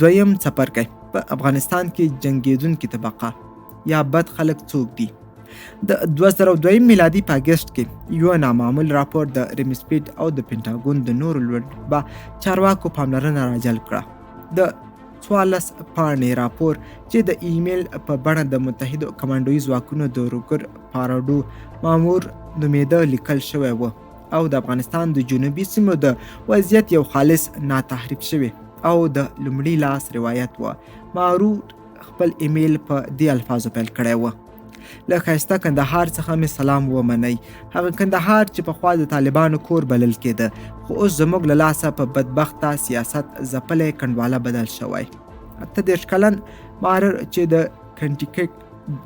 دویم څپرکی: په افغانستان کې جنګېدونکې طبقه یا بد خلک څوک دي؟ د 2002 میلادي په اګست کې یو نامعمول راپور د ریمسپیډ او د پینټاګون د نورو لوړرتبه چارواکو پاملرنه راجلب کړه. د 14 پاڼې راپور چې د ایمیل په بڼه د متحدو کمانډوي ځواکونو د روګر پاراډو مامور نومېده لیکل شوی و او د افغانستان د جنوبي سیمو د وضعیت یو خالص ناتحریف شوی او د لومړي لاس روایت و. مارور خپل ایمیل په دې الفاظو پیل کړی و: له ښایسته کندهار څخه مې سلام ومنئ. هغه کندهار چې پخوا د طالبانو کور بلل کېده، خو اوس زموږ له لاسه په بدبخته سیاست ځپلی کنډواله بدل شوی. 38 کلن مارر چې د کنټیکټ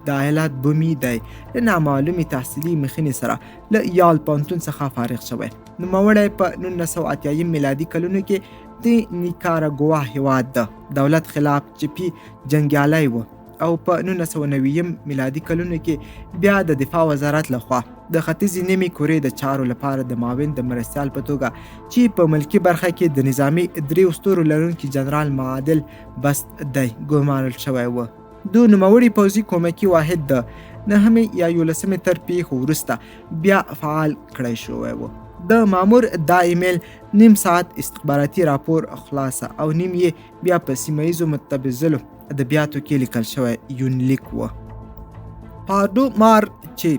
د ایالت بومي دی، له نامعلومې تحصیلي مخینې سره له یال پوهنتون څخه فارغ شوی. نوموړی په 1980 میلادي کلونو کې د نیکاراګوا هیواد د دولت خلاف چپي جنګیالی و او په 1990 میلادي کلونو کې بیا د دفاع وزارت لخوا د ختیځې نیمې کورې د چارو لپاره د معاون د مرستیال په توګه چې په ملکي برخه کې د نظامي 3 ستورو لرونکي جنرال معادل بست دی ګمارل شوی و. د نوموړي پوځي کومکي واحد د 9 یا 11 تر پیښو وروسته بیا فعال کړی شوی و. د مامور دا ایمیل نیم ساعت استخباراتي راپور خلاصه او نیم یې بیا په سیمه ییزو متبذلو ادبیاتو کې لیکل شوی یونلیک و. پاراډو مار چې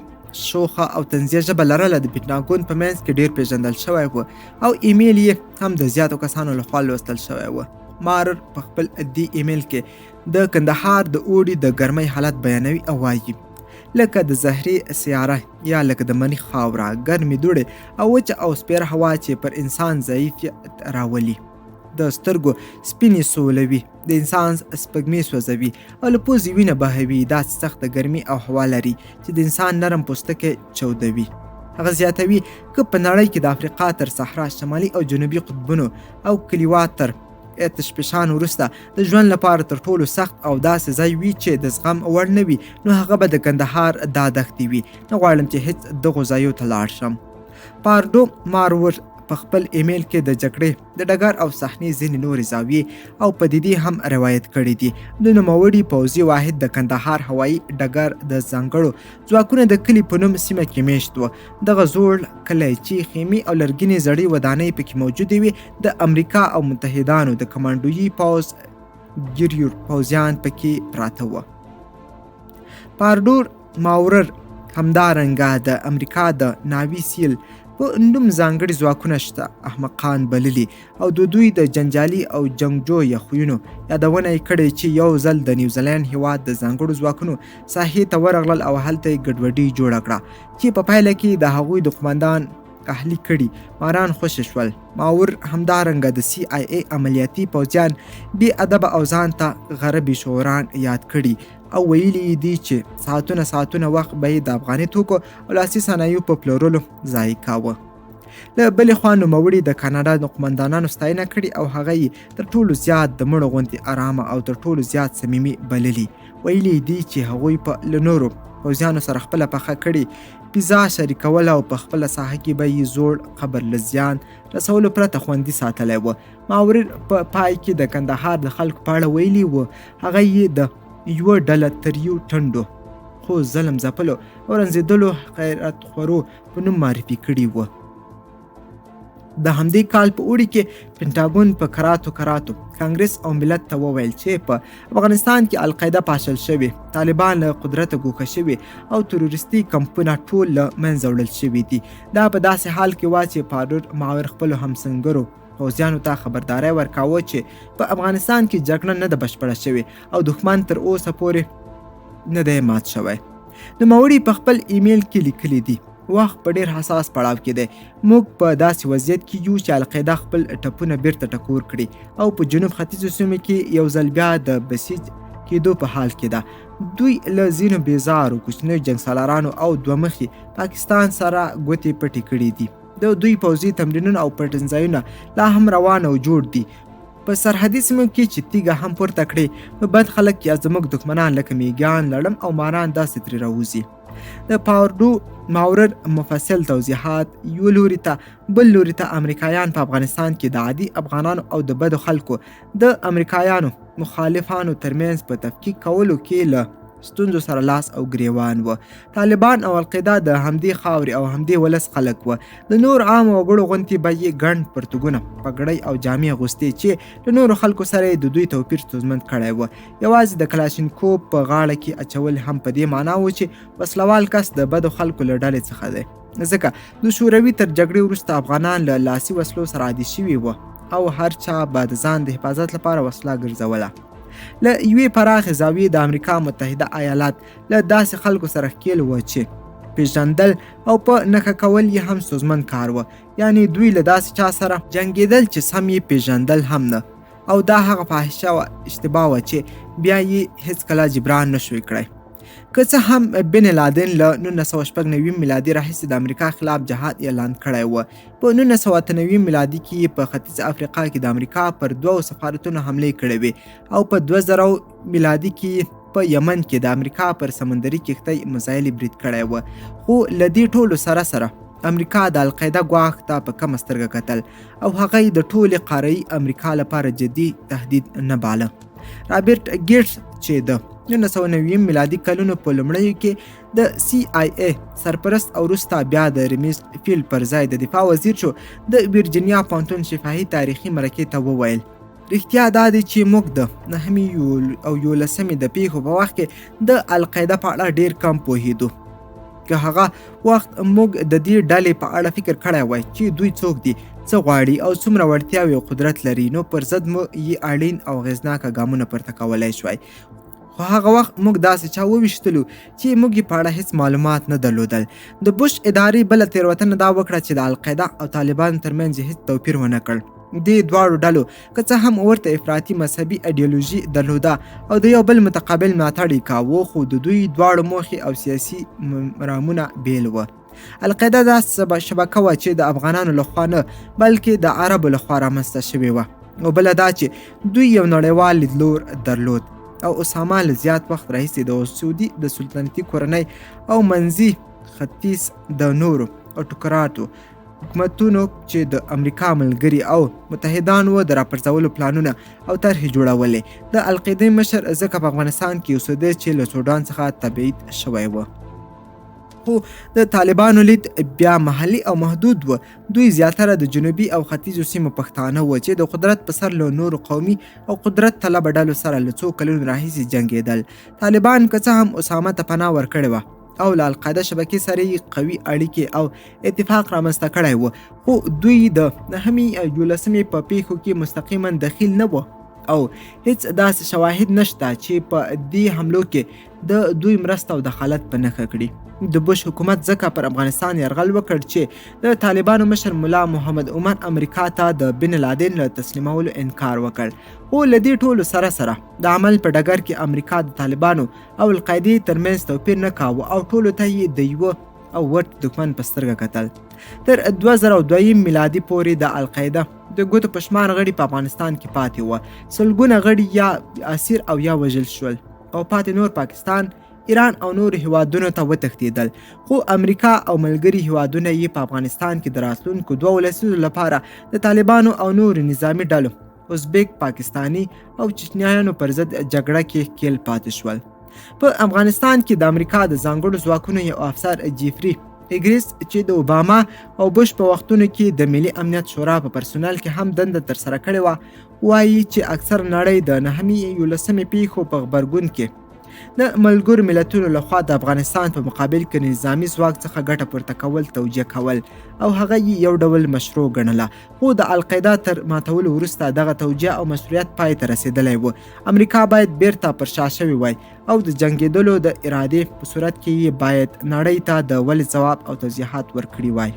شوخه او طنزیه ژبه لرله د پینټاګون په منځ کې ډیر پیژندل شوی و او ایمیل یې هم د زیاتو کسانو لخوا لوستل شوی و. مارر په خپل دې ایمیل کې د کندهار د اوړي د ګرمۍ حالت بیانوي او وایي: لکه د زهري سیاره یا لکه د مني خاوره، ګرمې دوړې او وچه او سپیره هوا چې پر انسان ضعیفیت راولي، د سترګو سپینې سولوي، د انسان سپږمې سوځوي او له پوزې وینه بهوي. داسې سخته ګرمي او هوا لري چې د انسان نرم پوستکی چودوي. هغه زیاتوي که په نړۍ کې د افریقا تر صحرا، شمالي او جنوبي قطبونو او کلیوات تر اتشپشان وروسته د ژوند لپاره تر ټولو سخت او داسې ځای وي چې د زغم وړ نه وي، نو هغه به د کندهار دا دښتې وي. نه غواړم چې هیڅ دغو ځایو ته لاړ شم. پاراډو مارور په خپل ایمیل کې د جګړې د ډګر او صحنې ځینې نورې زاویې او پدیدې هم روایت کړي دي. د نوموړي پوځي واحد د کندهار هوایي ډګر د ځانګړو ځواکونو د کلي په نوم سیمه کې میشت و. دغه زوړ کلی چې خیمې او لرګینې زړې ودانۍ پکې موجودې وي، د امریکا او متحدانو د کمانډوي پوځ ګیریور پوځیان پکې پراته و. پاراډو مارور همدارنګه د امریکا د ناوي سیل په نوم ځانګړي ځواکونه شته احمقان بللي او د دوی د جنجالي او جنګجویه خویونو یادونه یې کړې چې یو ځل د نیوزیلند هیواد د ځانګړو ځواکونو ساحې ته ورغلل او هلته یې ګډوډي جوړه کړه چې په پایله کې د هغوی د قومندان اهلي کړي ماران خوشي شول. ماور همدارنګه د سی آی ای عملیاتي پوځیان بې ادبه او ځان ته غربي شعوران یاد کړي او ویلي دي چې ساعتونه وخت به یې د افغاني توکو او لاسي صنایعو په پلورلو ضایع کاوه. له بلې خوا نوموړي د کاناډا د قومندانانو ستاینه کړې او هغه یې تر ټولو زیات د مړو غوندې ارامه او تر ټولو زیات صمیمي بللي. ویلي دي چې هغوی په له نورو پوځیانو سره خپله پخه کړې پیزا شریکوله او په خپله ساحه کې به یې زوړ قبر له زیان رسولو پرته خوندي ساتلی و. ماور په پای کې د کندهار د خلکو په اړه ویلي و: هغه یې د یوه ډله تر یو ټنډو خو ظلم ځپلو او رنځېدلو خیرات خورو په نوم معرفي کړي و. د همدې کال په اوړي کې پینټاګون په کراتو کانګرس او ملت ته وویل چې په افغانستان کې القاعده پاشل شوی، طالبان له قدرته ګوښه شوي او تروریستي کمپونه ټول له منځه وړل شوي دي. دا په داسې حال کې وا چې پاراډو مارور خپلو همسنګرو پوځیانو ته خبرداری ورکاوه چې په افغانستان کې جګړه نه ده بشپړه شوې او دښمن تر اوسه پورې نه دی مات شوی. نوموړي په خپل ایمیل کې لیکلي دي: وخت په ډیر حساس پړاو کې دی. موږ په داسې وضعیت کې یو چې القاعده خپل ټپونه بیرته ټکور کړي او په جنوب ختیځو سیمو کې یو ځل بیا د بسیج کېدو په حال کې ده. دوی له ځینو بیزارو کوچنیو جنګسالارانو او دوه مخي پاکستان سره ګوتې پټې کړي دي. د دوی پوځي تمرینونه او پټنځایونه لا هم روان او جوړ دي. په سرحدي سیمو کې چې تیږه هم پورته کړي، نو بد خلک یا زموږ دښمنان لکه میږیان، لړم او ماران داسې ترې راوځي. د پاوردو ماورر مفصل توضیحات یو لوري ته بل لوري ته امریکایان په افغانستان کې د عادي افغانانو او د بدو خلکو د امریکایانو مخالفانو ترمنځ په تفکیک کولو کې له ستونزو سره لاس او ګریوان و. طالبان او القاعده د همدې خاورې او همدې ولس خلک و. د نور عام وګړو غوندې به یې ګڼ پرتګونه پګړۍ او جامې اغوستې چې له نورو خلکو سره یې د دوی توپیر ستونزمن کړی و. یوازې د کلاشینکوف په غاړه کې اچول هم په دې معنا و چې وسلوال کس د بدو خلکو له ډلې څخه دی، ځکه د شوروي تر جګړې وروسته افغانان له لاسي وسلو سره عادي شوي و او هر چا به د ځان د حفاظت لپاره وسله ګرځوله. له یوې پراخې زاویې د امریکا متحده ایالات له داسې خلکو سره ښکېل و چې پیژندل او په نښه کول یې هم ستونزمن کار و. یعنی دوی له داسې چا سره جنګېدل چې سم یې پیژندل هم نه، او دا هغه فاحشه او اشتباه وه چې بیا یې هېڅکله جبران نشوی کړی. که څه هم بن لادن له 1996 میلادي راهیسې د امریکا خلاف جهاد اعلان کړی و. په 1998 میلادي کې په ختیځ افریقا کې د امریکا پر 2 سفارتونو حملې کړې وې او په 2000 میلادي کې په یمن کې د امریکا پر سمندري کښتۍ میزایل برید کړی و. خو له دې ټولو سره امریکا د القاعده ګواښ ته په کمه سترګه کتل او هغه یې د ټولې قاره‌ایي امریکا لپاره جدي تهدید نه باله. رابرټ ګیټس چې د 1990 میلادي کلونو په لومړیو کې د CIA سرپرست او وروسته بیا د ریمیس فیلډ پر ځای د دفاع وزیر شو، د ویرجینیا پوهنتون شفاهي تاریخي مرکې ته وویل: رښتیا دا دی چې موږ د 9 او 11 د پیښو په وخت کې د القاعده په اړه ډیر کم پوهېدو. که هغه وخت موږ د دې ډلې په اړه فکر کړی وای چې دوی څوک دي، څه غواړي او څومره وړتیاوې او قدرت لري، نو پر ضد مو یې اړین او اغېزناکه ګامونه پورته کولی شوای. خو هغه وخت موږ داسې چا وویشتلو چې موږ یې په اړه هېڅ معلومات نه درلودل. د بوش ادارې بله تېروتنه دا وکړه چې د القاعده او طالبانو ترمنځ هېڅ توپیر ونه کړ. دې دواړو ډلو که څه هم ورته افراطي مذهبي ایډیالوژي درلوده او د یو بل متقابل ملاتړ یې کاوه، خو د دوی دواړو موخې او سیاسي مرامونه بیل وه. القاعده داسې شبکه وه چې د افغانانو لخوا نه بلکې د عربو لخوا رامنځته شوې وه، او بله دا چې دوی یو نړیوال لیدلور درلود او اسامه له زیات وخت راهیسې د سعودي د سلطنتي کورنۍ او منځي ختیځ د نورو اتوکراتو حکومتونو چې د امریکا ملګري او متحدان و د راپرځولو پلانونه او طرحې جوړولې. د القاعدې مشر ځکه په افغانستان کې اوسېده چې له سودان څخه تبعید شوی و. خو د طالبانو لید بیا محلي او محدود و. دوی زیاتره د جنوبي او ختیځو سیمو پښتانه و چې د قدرت په سر له نورو قومي او قدرت طلبه ډلو سره له څو کلونو راهیسې جنګېدل. طالبان که څه هم اسامه ته پناه ورکړې وه او له القاعده شبکې سره یې قوي اړیکې او اتفاق رامنځته کړی و، خو دوی د 9 په پیښو کې مستقیما دخیل نه و او هیڅ داسې شواهد نشته چې په دې حملو کې د دوی مرسته او دخالت په نښه کړي. د بوش حکومت ځکه پر افغانستان یرغل وکړ چې د طالبانو مشر ملا محمد عمر امریکا ته د بن لادن له تسلیمولو انکار وکړ. خو له دې ټولو سره سره د عمل په ډګر کې امریکا د طالبانو او القاعدې ترمنځ توپیر نه کاوه او ټولو ته یې د یوه او ورته دښمن په سترګه کتل. تر 2002 میلادي پورې د القاعده د ګوتو په شمار غړي په افغانستان کې پاتې وه. سلګونه غړي یا اسیر او یا وژل شول او پاتې نور پاکستان، ایران او نور هیوادونو ته وتښتېدل. خو امریکا او ملګري هیوادونه یې په افغانستان کې د راتلونکو 2 لسیزو لپاره د طالبانو او نور نظامي ډلو ازبک، پاکستاني او چچنیانو پر ضد جګړه کې ښکېل پاتې شول. په افغانستان کې د امریکا د ځانګړو ځواکونو یو افسر جیفري ایګریس چې د اوباما او بوش په وختونو کې د ملي امنیت شورا په پرسونل کې هم دنده ترسره کړې وه، وایي چې اکثر نړۍ د 9 پیښو په غبرګون کې د ملګرو ملتونو لخوا د افغانستان په مقابل کې نظامي ځواک څخه ګټه پورته کول توجیه کول او هغه یې یو ډول مشروع ګڼله. خو د القاعده تر ماتولو وروسته دغه توجیه او مشروعیت پای ته رسېدلی و. امریکا باید بیرته پر شا شوې وای او د جنګېدلو د ارادې په صورت کې یې باید نړۍ ته د ولې ځواب او توضیحات ورکړي وای.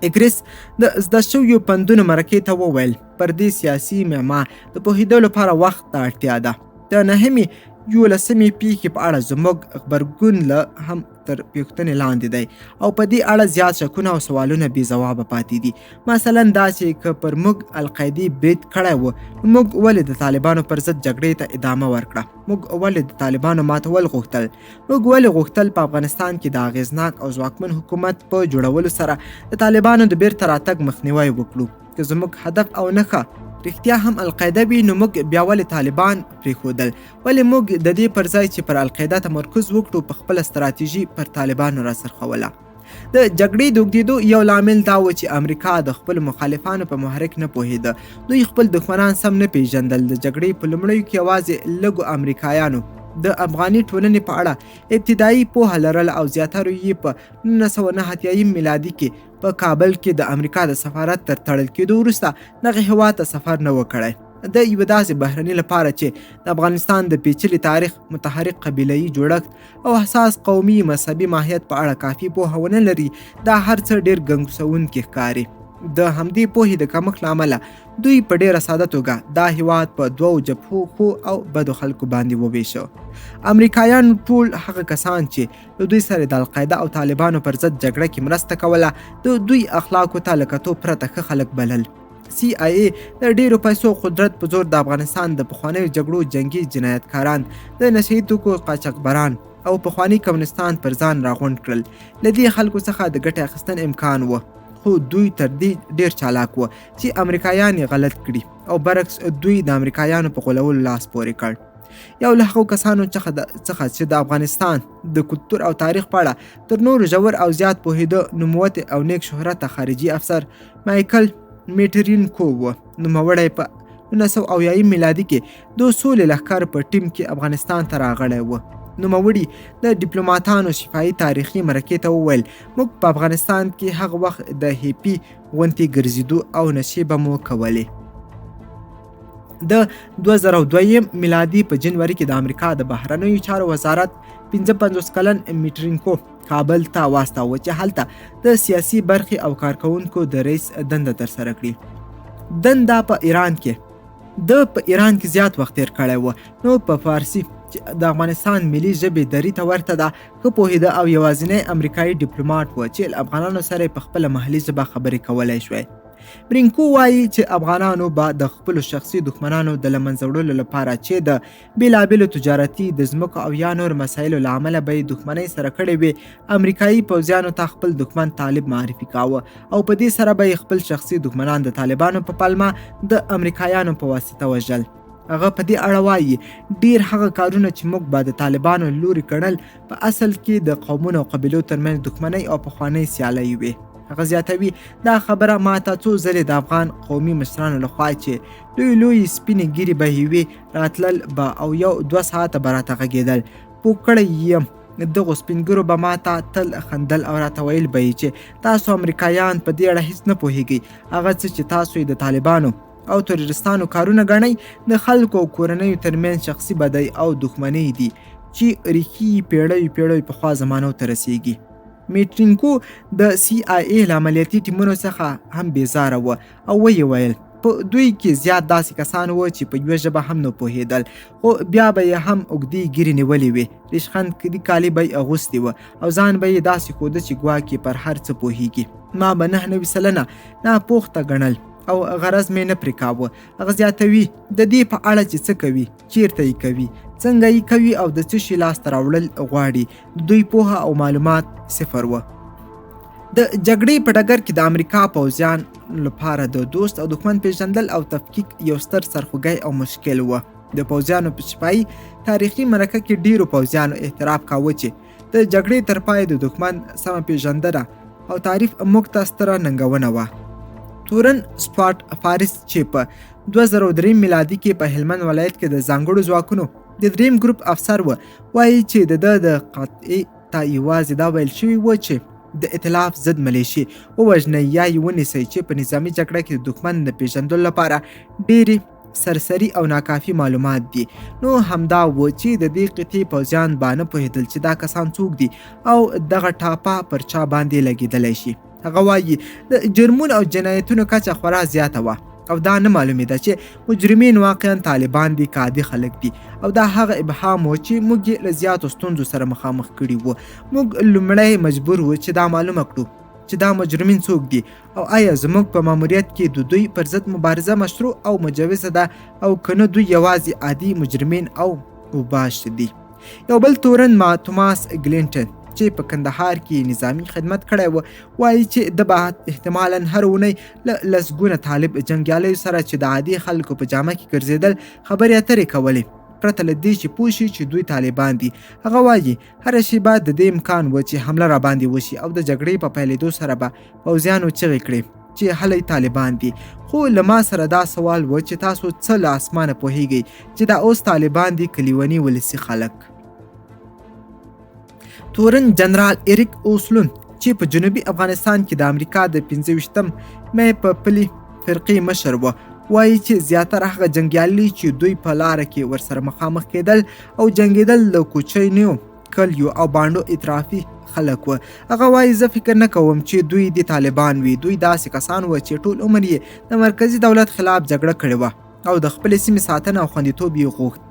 اګریس د زده شویو پندونو مرکې ته وویل: پر دې سیاسي معما د پوهېدو لپاره وخت ته اړتیا ده. د 9 11مې پیښې په اړه زموږ غبرګون له هم تر پوښتنې لاندې دی او په دې اړه زیات شکونه او سوالونه بې ځوابه پاتې دي. مثلا دا چې که پر موږ القاعدې برید کړی و نو موږ ولې د طالبانو پر ضد جګړې ته ادامه ورکړه؟ موږ ولې د طالبانو ماتول غوښتل؟ موږ ولې غوښتل په افغانستان کې د اغېزناک او ځواکمن حکومت په جوړولو سره د طالبانو د بیرته راتګ مخنیوی وکړو؟ که زموږ هدف او نښه رښتیا هم القاعده وي نو موږ بیا ولې طالبان پرېښودل؟ ولې موږ د دې پر ځای چې پر القاعده تمرکز وکړو په خپله ستراتیژي پر طالبانو راڅرخوله؟ د جګړې د اوږدېدو یو لامل دا و چې امریکا د خپلو مخالفانو په محرک نه پوهېده. دوی خپل دښمنان سم نه پېژندل. د جګړې په لومړیو کې یوازې لږو امریکایانو د افغاني ټولنې په اړه ابتدایي پوهه لرله او زیاترو یې په 1989 میلادي کې په کابل کې د امریکا د سفارت تر تړل کېدو وروسته دغه هېواد ته سفر نه و کړی. د یوه داسې بهرني لپاره چې د افغانستان د پیچلي تاریخ، متحرک قبیله‌یي جوړښت او حساس قومي مذهبي ماهیت په اړه کافي پوهه ونه لري، دا هر څه ډېر ګنګسونکي ښکاري. د همدې پوهې د کمښت له امله دوی په ډېره ساده توګه دا هېواد په دوو جبهو ښو او بدو خلکو باندې وویشه. امریکایانو ټول هغه کسان چې له دوی سره د القاعده او طالبانو پر ضد جګړه کې مرسته کوله د دوی اخلاقو ته له کتو پرته ښه خلک بلل. CIA د ډېرو پیسو قدرت په زور د افغانستان د پخوانیو جګړو جنګي جنایتکاران، د نشه یي توکو قاچاقبران او پخواني کمونستان پر ځان راغونډ کړل. له دې خلکو څخه د ګټې اخیستن امکان و، خو دوی تر دې ډېر چالاک و چې امریکایان یې غلط کړي او برعکس دوی د امریکایانو په غولولو لاس پورې کړ. یو له هغو کسانو څخه چې د افغانستان د کلتور او تاریخ په اړه تر نورو ژور او زیات پوهېده نوموتی او نیک شهرته خارجي افسر مایکل میټرینکو و. نوموړی په 1980 میلادي کې د سولې لښکر په ټیم کې افغانستان ته راغلی و. نوموړي د ډیپلوماتانو شفاهي تاریخي مرکې ته وویل موږ په افغانستان کې هغه وخت د هیپي غونډې ګرځېدو او نشې به مو کولې. د 2002 میلادي په جنوري کې د امریکا د بهرنیو چارو وزارت 55 کلن میټرینکو کابل ته واستاوه چې هلته د سیاسي برخې او کارکوونکو د رئیس دنده ترسره کړي. دنده په ایران کې زیات وخت تیر کړی و، نو په فارسي چې د افغانستان ملي ژبې دري ته ورته ده ښه پوهېده او یوازینی امریکایي ډیپلوماټ و چې له افغانانو سره په خپله محلي ژبه خبرې کولی شوی. برینکو وایي چې افغانانو به د خپلو شخصي دښمنانو د له منځه وړلو لپاره چې د بېلابېلو تجارتي، د ځمکو او یا نور مسایلو له امله به یې دښمنۍ سره کړې وي، امریکایي پوځیانو ته خپل دښمن طالب معرفي کاوه او په دې سره به یې خپل شخصي دښمنان د طالبانو په پلمه د امریکایانو په واسطه وژل. هغه په دې اړه وایي ډېر هغه کارونه چې موږ به د طالبانو لوري ګڼل په اصل کې د قومونو او قبیلو ترمنځ دښمنۍ او پخوانۍ سیالۍ وي. هغه زیاتوي دا خبره ماته څو ځلې د افغان قومي مشرانو لخوا چې لوی سپینې ګیرې به یې وي راتلل به او 1-2 ساعته به راته غږېدل. پوه کړی یم دغو سپین ګیرو به ماته تل خندل او راته ویل به یې چې تاسو امریکایان په دې اړه هیڅ نه پوهیږئ. هغه څه چې تاسو یې د طالبانو او تروریستانو کارونه ګڼئ د خلکو او کورنیو ترمنځ شخصي بدۍ او دښمنۍ دي چې ریښې پیړیو پخوا زمانو ته رسیږي. میټرینکو د CIA له عملیاتي ټیمونو څخه هم بیزاره و او ویې ویل په دوی کې زیات داسې کسان و چې په یوه ژبه هم نه پوهېدل، خو بیا به یې هم اوږدې ګیرې نیولې وې، ریشخند کالي به یې اغوستي وه او ځان به یې داسې ښوده چې ګواکې پر هر څه پوهېږي. ما به 99 سلنه ناپوخته ګڼل او غرض مې نه پرې کاوه. هغه زیاتوي د دې په اړه چې څه کوي، چیرته یې کوي، څنګه یې کوي او د څه شي لاسته راوړل غواړي، د دوی پوهه او معلومات صفر و. د جګړې په ډګر کې د امریکا پوځیان لپاره د دوست او دښمن پیژندل او تفکیک یو ستر سرخوږی او مشکل و. د پوځیانو په شفاهي تاریخي مرکه کې ډیرو پوځیانو اعتراف کاوه چې د جګړې تر پای د دښمن سمه پیژندنه او تعریف موږ ته ستره ننګونه وه. تورن سپاټ فارس چې په 2003 میلادي کې په هلمند ولایت کې د ځانګړو ځواکونو د دریم ګروپ افسر و، وایي چې د قطعي ته یوازې دا ویل شوي و چې د ائتلاف ضد ملیشې ووژنئ یا یې ونیسئ چې په نظامي جګړه کې د دښمن د پیژندلو لپاره ډېرې سرسري او ناکافي معلومات دي. نو همدا و چې د دې قطعې پوځیان به نه پوهېدل چې دا کسان څوک دي او دغه ټاپه پر چا باندې لګېدلی شي. هغه وایي د جرمونو او جنایتونو کچه خورا زیاته وه او دا نه معلومېده چې مجرمین واقعا طالبان دي که عادي خلک دي او دا هغه ابهام و چې موږ یې له زیاتو ستونزو سره مخامخ کړي وو. موږ لومړی مجبور وو چې دا معلومه کړو چې دا مجرمین څوک دي او آیا زموږ په ماموریت کې د دوی پر ضد مبارزه مشروع او مجوزه ده او که نه دوی یوازې عادي مجرمین او اوباش دي. یو بل تورن توماس ګلینټن چې په کندهار کې نظامی خدمت کړی و وایي چې د به احتمالاً هر اونۍ له لسګونه طالب جنګیالیو سره چې د عادي خلکو په جامه کې ګرځېدل خبرې اترې کولې پرته له دې چې پوه شي چې دوی طالبان دي. هغه وایي هره شیبه د دې امکان و چې حمله راباندې وشي او د جګړې په پیلېدو سره به پوځیانو چغې کړې چې هلئ طالبان دي. خو له ما سره دا سوال و چې تاسو څه له اسمانه پوهیږئ چې دا اوس طالبان دي که لیوني ولسي خلک. تورن جنرال ایریک اوسلون چې په جنوبي افغانستان کې د امریکا د 25 مې په پلي فرقې مشر و وایي چې زیاتره هغه جنګیالي چې دوی په لاره کې ورسره مخامخ کېدل او جنګېدل له کوچنیو کلیو او بانډو اطرافي خلک و. هغه وایي زه فکر نه کوم چې دوی د طالبان وي. دوی داسې کسان و چې ټول عمر یې د مرکزي دولت خلاف جګړه کړې وه او د خپلې سیمې ساتنه او خوندیتوب یې غوښت.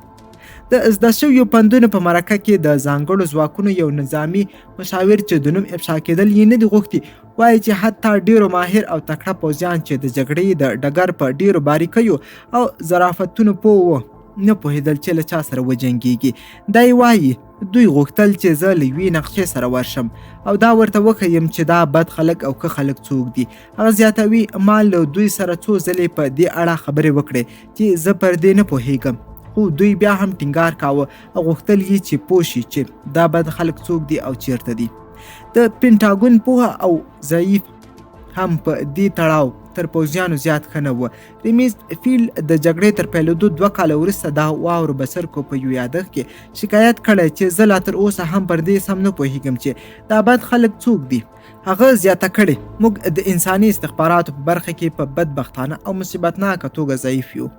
د زده شویو پندونو په مرکه کې د ځانګړو ځواکونو یو نظامي مشاور چې د نوم افشا کېدل یې نه دي غوښتي وایي چې حتی ډیرو ماهر او تکړه پوځیان چې د جګړې د ډګر په ډیرو باریکیو او ظرافتونو پوه و نه پوهېدل چې له چا سره وجنګېږي. دی وایي دوی غوښتل چې زه له یوې نقشې سره ورشم او دا ورته وښیم چې دا بد خلک او ښه خلک څوک دي. هغه زیاتوي ما له دوی سره څو ځلې په دې اړه خبرې وکړې چې زه پر دې نه پوهېږم خو دوی بیا هم ټینګار کاوه او غوښتل یې چې پوه شي چې دا بد خلک څوک دي او چیرته دي. د پینټاګون پوهه او ضعیف هم په دې تړاو تر پوځیانو زیات ښه نه و. ریمیز فیل د جګړې تر پیلېدو 2 کاله وروسته دا واورو بڅرکو په یو یادښت کې شکایت کړی چې زه لا تر اوسه هم پر دې سم نه پوهېږم چې دا بد خلک څوک دي. هغه زیاته کړې موږ د انساني استخباراتو په برخه کې په بدبختانه او مصیبتناکه توګه ضعیف یو.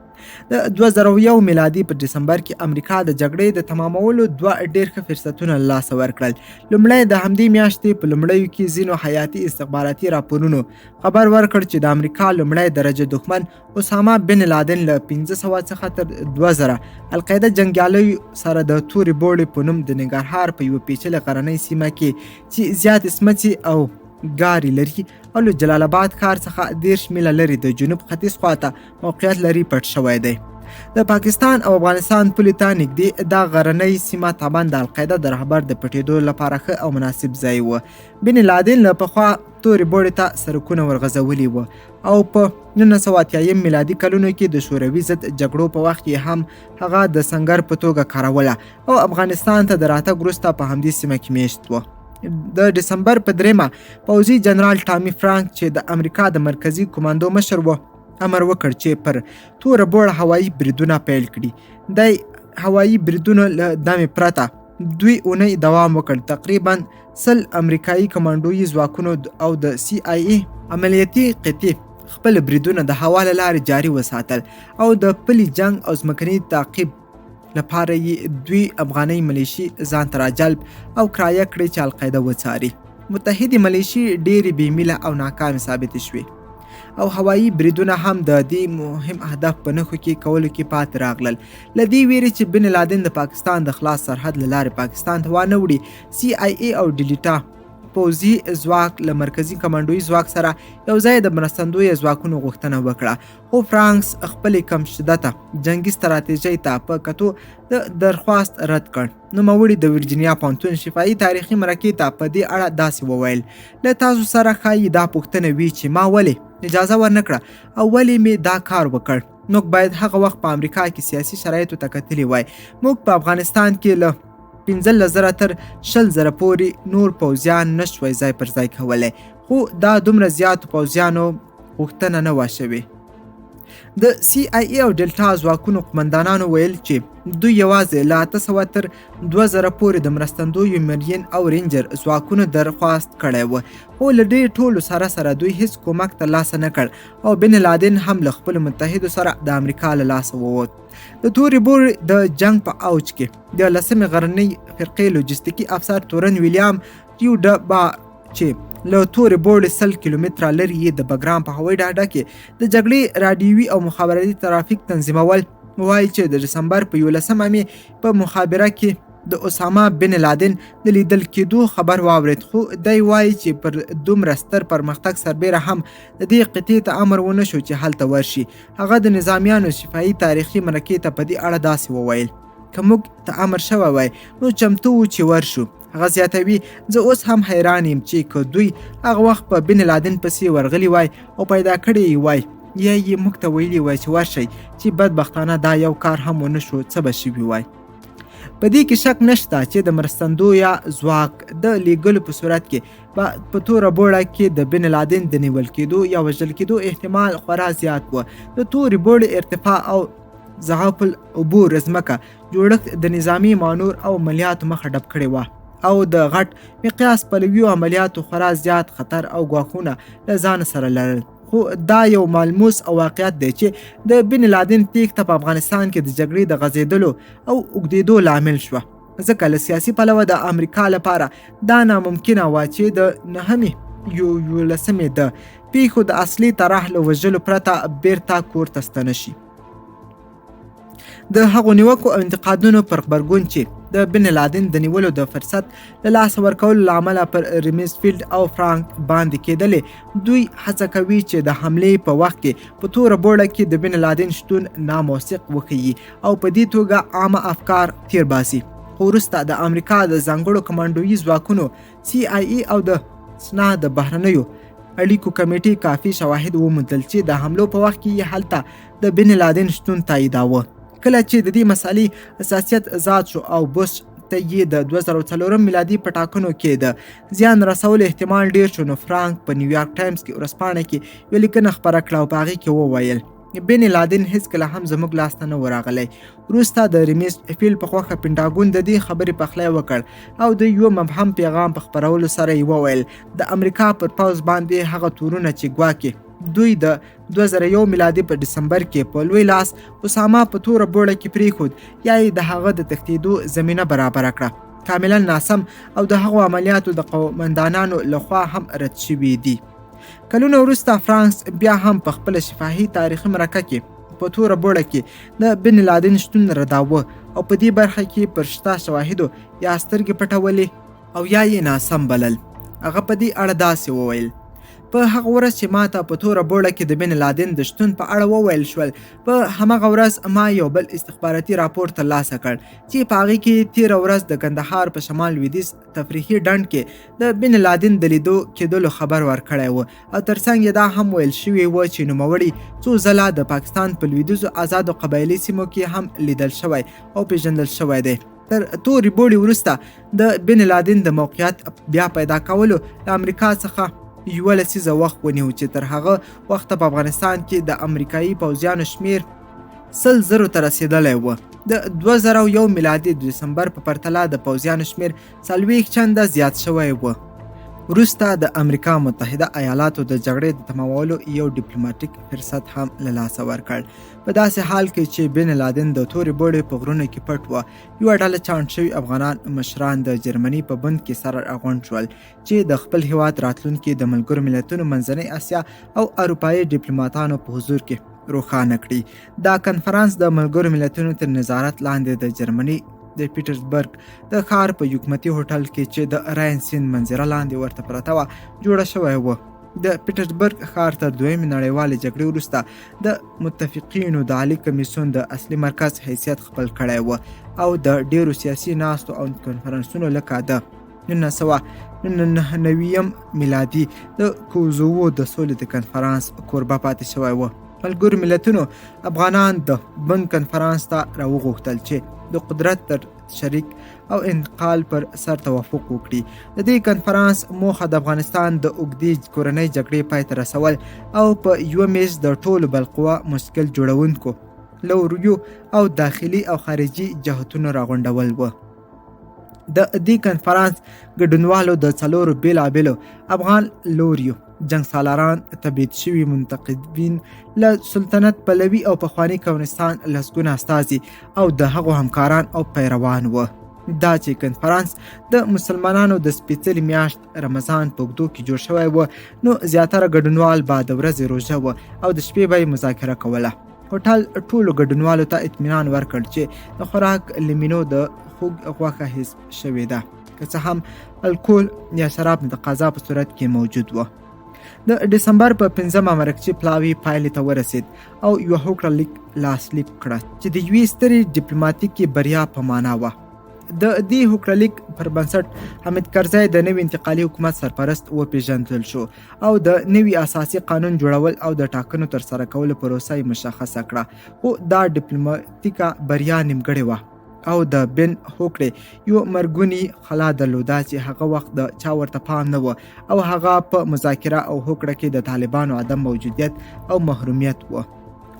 د 2001 میلادي په دسمبر کې امریکا د جګړې د تمامولو 2 ډېر ښه فرصتونه له لاسه ورکړل. لومړی د همدې میاشتې په لومړیو کې ځینو حیاتي استخباراتي راپورونو خبر ورکړ چې د امریکا لومړی درجه دښمن اسامه بن لادن له 1500 څخه تر 2000 القاعده جنګیالیو سره د تورې بوړې په نوم د ننګرهار په یوه پیچلې غرنۍ سیمه کې چې زیات سمڅې او ګاري لري او له جلال آباد ښار څخه 10 میله لرې د جنوب ختیځ خواته موقعیت لري پټ شوی دی. د پاکستان او افغانستان پولې ته نږدې دا غرنۍ سیمه طبعا د القاعده د رهبر د پټېدو لپاره ښه او مناسب ځای و. بن لادن له پخوا تورې بوړې ته سرکونه ورغځولي وو او په 1980 میلادي کلونو کې د شوروي ضد جګړو په وخت کې هم هغه د سنګر په توګه کاروله او افغانستان ته د راتګ وروسته په همدې سیمه کې میشت و. د دسمبر په 3 پوځي جنرال ټامي فرانک چې د امریکا د مرکزي کمانډو مشر و امر وکړ چې پر توره بوړه هوایي بریدونه پیل کړي. د هوایي بریدونو له دمې پرته 2 اونۍ دوام وکړ. تقریبا 100 امریکایي کمانډوي ځواکونو او د CIA عملیاتي قطې خپل بریدونه د هوا له لارې جاري وساتل او د پلي جنگ او ځمکني تعقیب لپاره یې 2 افغاني ملیشي ځان ته راجلب او کرایه کړې چې القاعده وڅاري. متحدې ملیشي ډېرې بېمیله او ناکامې ثابتې شوې او هوایي بریدونه هم د دې مهم اهداف په نښو کې کولو کې پاتې راغلل. له دې ویرې چې بن لادن د پاکستان د خلاص سرحد له لارې پاکستان ته وانه وړي CIA او ډیلټا پوځي ځواک له مرکزي کمانډوي ځواک سره یو ځای د مرستندویه ځواکونو غوښتنه وکړه خو فرانکس خپلې کم شدته جنګي ستراتیژۍ ته په کتو د درخواست رد کړ. نوموړي د ورجینیا پوهنتون شفاهي تاریخي مرکې ته په دې اړه داسې وویل له تاسو سره ښایي دا پوښتنه وي چې ما ولې اجازه ورنکړه او ولې مې دا کار وکړ. موږ باید هغه وخت په امریکا کې سیاسي شرایطو ته کتلي وای. موږ په افغانستان کې له 15,000 تر 20,000 پورې نور پوځیان نشوای ځای پر ځای کولی خو دا دومره زیاتو پوځیانو غوښتنه نه وه شوې. د CIA او ډیلټا ځواکونو قمندانانو ویل چې دوی یوازې له 800 تر 2000 پورې د مرستندویو مرین او رینجر ځواکونو درخواست کړی و خو له دې ټولو سره دوی هیڅ کومک ترلاسه نه کړ او بن لادن هم له خپلو متحدو سره د امریکا له لاسه ووت. د تورې بوړې د جنگ په اوج کې د 10مې غرنۍ فرقې لوجستیکي افسر تورن ویلیام ریوډبا چې له تورې بوړې 100 کیلومتره لرې یې د بګرام په هوایي ډګر کې د جګړې راډیوي او مخابراتي ترافیک تنظیمول. وایي چې د ډسمبر په 11مه مې په مخابره کې د اسامه بن لادن د لیدل کېدو خبر واورید، خو دی وایي چې پر دومره ستر پرمختګ سربیره هم د دې قطعې ته امر ونه شو چې هلته ورشي. هغه د نظامیانو شفاهي تاریخي مرکې ته په دې اړه داسې وویل: که موږ ته امر شوی وای نو چمتو وو چې ورشو. هغه زیاتوي: زه اوس هم حیران یم چې که دوی هغه وخت په بن لادن پسې ورغلي وای او پیدا کړی یې وای، یا یې موږ ته ویلي وای چې ورشئ، چې بدبختانه دا یو کار هم ونه شو، څه به شوي وای. په دې کې شک نشته چې د مرستندو یا ځواک د لیږلو په صورت کې په توره بوړه کې د بن لادن د نیول کېدو یا وژل کېدو احتمال خورا زیات و. د تورې بوړې ارتفاع او ضعف العبور ځمکه جوړښت د نظامي مانور او عملیاتو مخه ډب کړې وه او د غټ مقیاس پلویو عملیاتو خورا زیات خطر او ګواښونه له ځان سره لرل. خو دا یو ملموس او واقعیت دی چې د بن لادن تیښته په افغانستان کې د جګړې د غځېدلو او اوږدېدو لامل شوه، ځکه له سیاسي پلوه د امریکا لپاره دا ناممکنه وه چې د 9/11 د پیښو د اصلي طرح له وژلو پرته بیرته کور ته ستنه شي. د هغو نیوکو او انتقادونو پر غبرګون چې د بن لادن د نیولو د فرصت له لاسه ورکولو له امله پر ریمزفیلډ او فرانک باندې کېدلې، دوی هڅه کوي چې د حملې په وخت کې په توره بوړه کې د بن لادن شتون ناموثق وښیي او په دې توګه عامه افکار تیر باسي. خو وروسته د امریکا د ځانګړو کمانډویي ځواکونو CIA او د سنا د بهرنیو اړیکو کمیټې کافي شواهد وموندل چې د حملو په وخت کې هلته د بن لادن شتون تاییداوه. کله چې د دې مسالې اساسیت ذات شو او بوش ته یې د 2004 میلادي په ټاکنو کې د زیان رسولو احتمال ډیر شو، نو فرانک په نیویارک ټایمز کې ورځپاڼه کې یوه لیکنه خپره کړه او په هغې کې وویل: بن لادن هیڅکله هم زموږ لاس ته نه ورغلی. وروسته د ریمزفیلډ په خوښه پینټاګون د دې خبرې پخلی وکړ او د یوه مبهم پیغام په خپرولو سره یې وویل د امریکا پر پوځ باندې هغه تورونه چې ګواکې دوی د 2001 میلادي په ډسمبر کې په لوی لاس اسامه په توره بوړه کې پریښود، یا یې د هغه د تښتېدو زمینه برابره کړه، کاملا ناسم او د هغو عملیاتو د قومندانانو لخوا هم رد شوي دي. کلونه وروسته فرانس بیا هم په خپله شفاهي تاریخي مرکه کې په توره بوړه کې د بن لادن شتون رداوه او په دې برخه کې پر شته شواهدو یا سترګې پټولې او یا یې ناسم بلل. هغه په دې اړه داسې وویل: په هغه ورځ چې ما ته په توره بوړه کې د بن لادن د شتون په اړه وویل شول، په همغه ورځ ما یو بل استخباراتي راپور ترلاسه کړ چې په هغې کې تېره ورځ د کندهار په شمال لویدیځ تفریحي ډنډ کې د بن لادن د لیدو کېدلو خبر ورکړی و او ترڅنګ یې دا هم ویل شوي و چې نوموړي څو ځله د پاکستان په لویدیځو آزادو قبایلي سیمو کې هم لیدل شوی او پیژندل شوی دی. تر تورې بوړې وروسته د بن لادن د موقعیت بیا پیدا کولو له امریکا څخه یوه لسیزه وخت ونیو چې تر هغه وخته په افغانستان کې د امریکایي پوځیانو شمیر 100,000 ته رسېدلی و. د 2001 میلادي د ډسمبر په پرتله د پوځیانو شمیر 40 چنده زیات شوی و. وروسته د امریکا متحده ایالاتو د جګړې د تمامولو یو ډیپلوماټیک فرصت هم له لاسه ورکړ، په داسې حال کې چې بن لادن د تورې بوړې په غرونو کې پټ و. یوه ډله چاڼ شوي افغانان مشران د جرمني په بند کې سره راغونډ شول چې د خپل هیواد راتلونکي د ملګرو ملتونو منځنۍ اسیا او اروپایي ډیپلوماتانو په حضور کې روښانه کړي. دا کنفرانس د ملګرو ملتونو تر نظارت لاندې د جرمني د پیټرزبرګ د ښار په حکومتي هوټل کې چې د راین سیند منظره لاندې ورته پرته وه جوړه شوی و. د پیټرزبرګ ښار تر دویمې نړیوالې جګړې وروسته د متفقینو د عالي کمیسیون د اصلي مرکز حیثیت خپل کړی و او د ډیرو سیاسي ناستو او کنفرانسونو لکه د 1999 میلادي د کوزوو د سولې د کنفرانس کوربه پاتې شوی و. ملګرو ملتونو افغانان د بند کنفرانس ته راوغوښتل چې د قدرت تر شریک او انتقال پر سر توافق وکړي. د دې کنفرانس موخه د افغانستان د اوږدې کورنۍ جګړې پای ته رسول او په یوه میز د ټولو بالقوه مشکل جوړونکو لوریو او داخلي او خارجي جهتونو راغونډول و. د دې کنفرانس ګډونوالو د 4 بیلابیلو افغان لوریو جنگ سالاران، تبعید شوي منتقدین، له سلطنت پلوي او پخواني کمونستان لسګونه استازي او د هغو همکاران او پیروان و. دا چې کنفرانس د مسلمانانو د سپېڅلي میاشت رمضان په اوږدو کې جوړ شوی و نو زیاتره ګډونوال به د ورځې روژه و او د شپې به یې مذاکره کوله. هوټل ټولو ګډونوالو ته اطمینان ورکړ چې د خوراک لمینو د خوږ غوښه حذف شوې ده، که څه هم الکول یا شراب د قضا په صورت کې موجود و. د ډسمبر په 5مه مرکچي پلاوي پایلې ته ورسید او یوه هوکړه لیک لاسلیک کړه چې د یوې سترې ډیپلوماتیکې بریا په معنا وه. د دې هوکړه لیک پر بنسټ حامد کرزی د نوي انتقالي حکومت سرپرست وپېژندل شو او د نوي اساسي قانون جوړول او د ټاکنو ترسره کولو پروسه یې مشخصه کړه. خو دا ډیپلوماتیکه بریا نیمګړې وه او د بن هوکړې یو مرګونی خلا درلوده چې هغه وخت د چا ورته پام نه و او هغه په مذاکره او هوکړه کې د طالبانو عدم موجودیت او محرومیت و.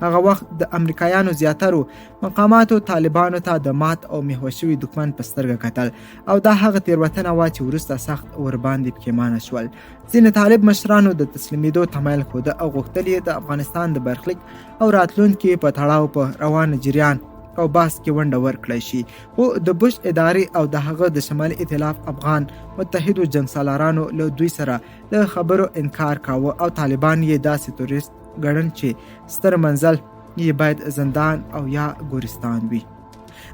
هغه وخت د امریکایانو زیاترو مقاماتو طالبانو ته د مات او محوه شوي دښمن په سترګه کتل او دا هغه تېروتنه وه چې وروسته سخت ورباندې پښیمانه شول. ځینې طالب مشرانو د تسلیمېدو تمایل ښوده او غوښتل یې د افغانستان د برخلیک او راتلونکي په تړاو په روان جریان او بحث کې ونډه ورکړی شي. خو د بوش ادارې او د هغه د شمالي ائتلاف افغان متحدو جنګسالارانو له دوی سره د خبرو انکار کاوه او طالبان یې داسې تورست ګڼل چې ستر منزل یې باید زندان او یا ګورستان وي.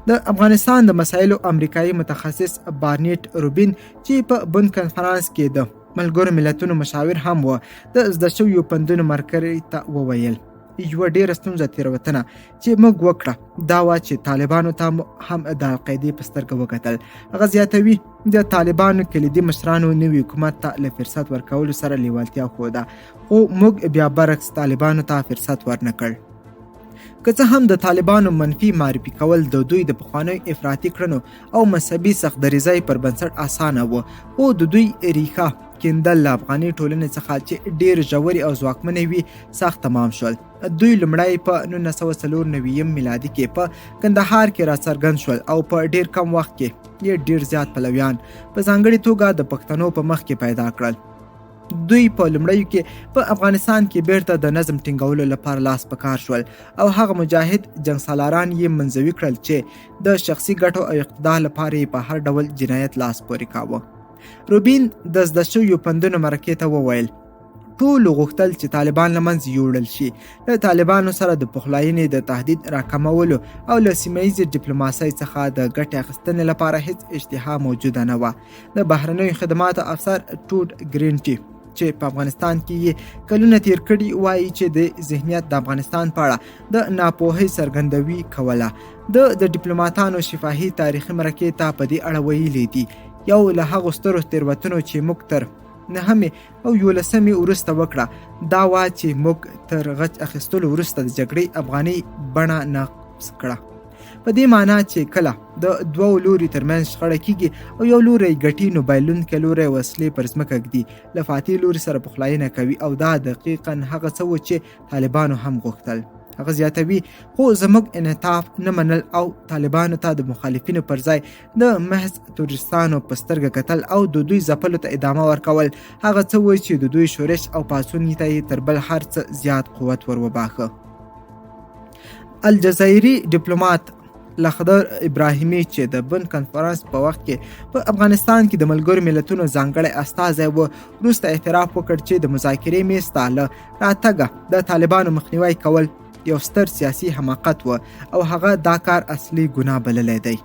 د افغانستان د مسایلو امریکایي متخصص بارنیټ روبین چې په بن کنفرانس کې د ملګرو ملتونو مشاور هم و د زده شویو پندونو مرکزي ته وویل یوه ډېره ستونزه تېروتنه چې موږ وکړه دا وه چې طالبانو ته هم د القاعدې په سترګه وکتل. هغه زیاتوي د طالبانو کلیدي مشرانو نوي حکومت ته له فرصت ورکولو سره لیوالتیا ښوده، خو موږ بیا برعکس طالبانو ته فرصت ورنه کړ. که څه هم د طالبانو منفي معرفي کول د دوی د پخوانیو افراطي کړنو او مذهبي سختدریځۍ پر بنسټ اسانه و، خو د دوی ریښه کیندل له افغاني ټولنې څخه چې ډېر ژورې او ځواکمنې وي سخت تمام شول. دوی لومړی په 1994 میلادي کې په کندهار کې راڅرګند شول او په ډېر کم وخت کې یې ډېر زیات پلویان په ځانګړې توګه د پښتنو په مخ کې پیدا کړل. دوی په لومړیو کې په افغانستان کې بیرته د نظم ټینګولو لپاره لاس په کار شول او هغه مجاهد جنګسالاران یې منځوي کړل چې د شخصي ګټو او اقتدار لپاره یې په هر ډول جنایت لاس پورې کاوه. روبین د زده شویو پندونو مرکې ته وویل ټولو غوښتل چې طالبان له منځه یوړل شي. له طالبانو سره د پخلاینې د تهدید راکمولو او له سیمهییزې ډیپلوماسۍ څخه د ګټې اخیستنې لپاره هیڅ اشتها موجوده نه وه. د بهرنیو خدماتو افسر ټوډ ګرینټي چې په افغانستان کې یې کلونه تیر کړي وایي چې د ذهنیت د افغانستان په اړه د ناپوهۍ څرګندوي کوله. د ډیپلوماتانو شفاهي تاریخي مرکې ته په دې اړه ویلي دي یو له هغو سترو تېروتنو چې موږ تر 9 او 11 وروسته وکړه دا وه چې موږ تر غچ اخیستلو وروسته د جګړې افغاني بڼه نقض کړه. په دې معنا چې کله د دوو لوري ترمنځ شخړه کیږي او یو لوری ګټي نو بایلونکی لوری وسلې پر ځمکه ږدي، له فاتح لوري سره پخلاینه کوي او دا دقیقا هغه څه و چې طالبانو هم غوښتل. هغه زیاتوي خو زموږ انعطاف نه منل او طالبانو ته د مخالفینو پر ځای د محض تورستانو په سترګه کتل او د دوی ځپلو ته ادامه ورکول هغه څه و چې د دوی شورش او پاڅون ته یې تر بل هر څه زیات قوت ور وباښه. الجزایري ډیپلومات لخدر ابراهیمي چې د بن کنفرانس په وخت کې په افغانستان کې د ملګرو ملتونو ځانګړی استازی و وروسته اعتراف وکړ چې د مذاکرې میز ته له راتګه د طالبانو مخنیوی کول یو ستر سیاسي حماقت و او هغه دا کار اصلي ګناه بللی دی.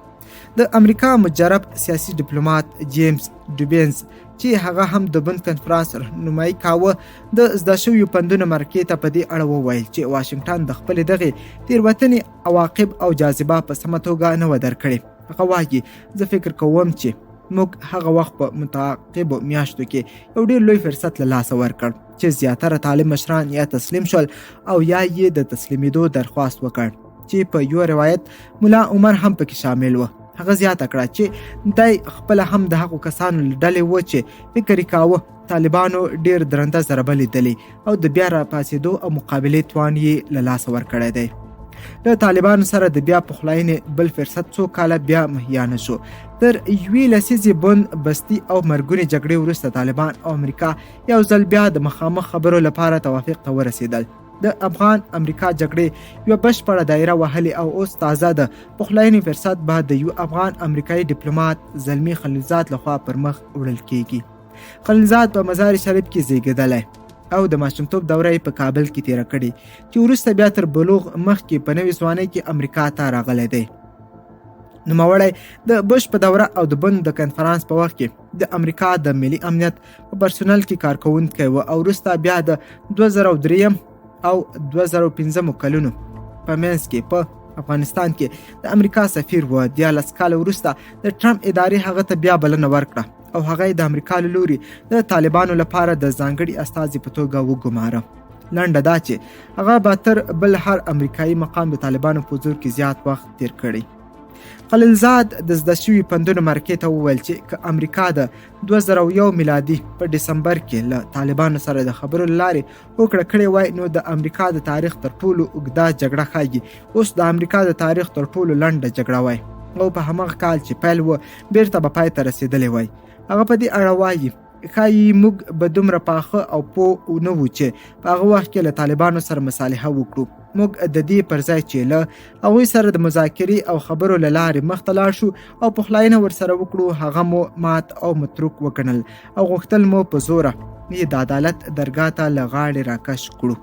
د امریکا مجرب سیاسي ډیپلومات جیمز ډوبینز چې هغه هم د بن کنفرانس رهنمایي کاوه د زده شویو پندونو مرکې ته په دې اړه وویل چې واشنګټن د خپلې دغې تېروتنې عواقب او جاذبه په سمه توګه نه وه درکړې. هغه وایي زه فکر کوم چې موږ هغه وخت په متعاقبو میاشتو کې یو ډېر لوی فرصت له لاسه ورکړ چې زیاتره طالب مشران یا تسلیم شول او یا یې د تسلیمېدو درخواست وکړ چې په یو روایت ملا عمر هم پکې شامل و. هغه زیاته کړه چې دی خپله هم د هغو کسانو له ډلې و چې فکر یې کاوه طالبانو ډېر درنده ضربه لیدلې او د بیا راپاڅېدو او مقابلې توان یې له لاسه ورکړی دی. له طالبانو سره د بیا پخلاینې بل فرصت څو کاله بیا مهیا نه شو. تر یوې لسیزې بند بستي او مرګونې جګړې وروسته طالبان او امریکا یو ځل بیا د مخامخ خبرو لپاره توافق ته ورسېدل. د افغان امریکا جګړې یو بشپړه دایره وهلې او اوس تازه د پخلاینې فرصت به د یو افغان امریکایي ډیپلوماټ زلمی خلیلزاد لخوا پر مخ وړل کیږي. خلیلزاد په مزار شریف کې زیږیدلی او د ماشومتوب دوره یې په کابل کې تیره کړې چې وروسته بیا تر بلوغ مخکې په نوې ځوانۍ کې امریکا ته راغلی دی. نوموړی د بش په دوره او د بن د کنفرانس په وخت کې د امریکا د ملي امنیت په پرسونل کې کارکوونکی و او وروسته بیا د 2003 او 2015 کلونو په منځ کې په افغانستان کې د امریکا سفیر و. 14 کاله وروسته د ټرمپ ادارې هغه ته بیا بلنه ورکړه او هغه د امریکا له لوري د طالبانو لپاره د ځانګړي استازي په توګه وګماره. لنډه دا چې هغه به تر بل هر امریکایي مقام د طالبانو په حضور کې زیات وخت تیر کړی. خلیلزاد د زده شوي پندونو مرکې ته وویل چې که امریکا د 2001 میلادي په ډسمبر کې له طالبانو سره د خبرو له لارې هوکړه کړې وای نو د امریکا د تاریخ تر ټولو اوږده جګړه ښایي اوس د امریکا د تاریخ تر ټولو لنډه جګړه وای او په هماغه کال چې پیل و بیرته به پای ته رسېدلی وای. هغه په دې اړه وایي ښایي موږ به دومره پاخه او پوه نه وو چې په هغه وخت کې له طالبانو سره مصالحه وکړو. موږ د دې پر ځای چې له هغوی سره د مذاکرې او خبرو له لارې مخته لاړ شو او پخلاینه ورسره وکړو هغه مو مات او متروک وګڼل او غوښتل مو په زوره د عدالت درګاه ته له غاړې راکش کړو.